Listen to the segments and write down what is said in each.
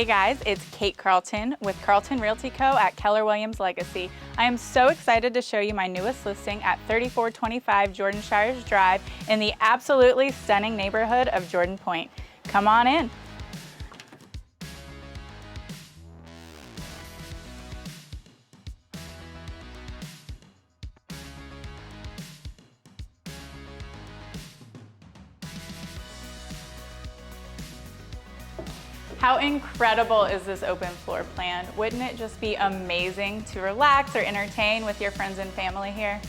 Hey guys, it's Kate Carlton with Carlton Realty Co. at Keller Williams Legacy. I am so excited to show you my newest listing at 3425 Jordan Shires Drive in the absolutely stunning neighborhood of Jordan Point. Come on in. How incredible is this open floor plan? Wouldn't it just be amazing to relax or entertain with your friends and family here?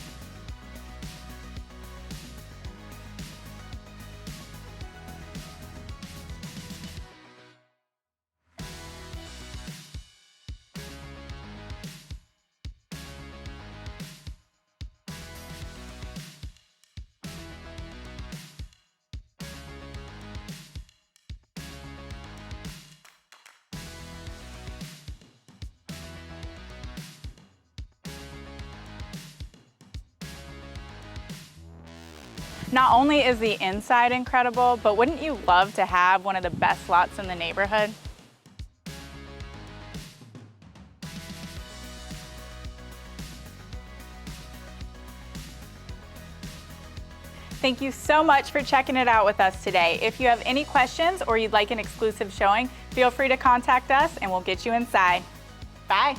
Not only is the inside incredible, but wouldn't you love to have one of the best lots in the neighborhood? Thank you so much for checking it out with us today. If you have any questions or you'd like an exclusive showing, feel free to contact us and we'll get you inside. Bye.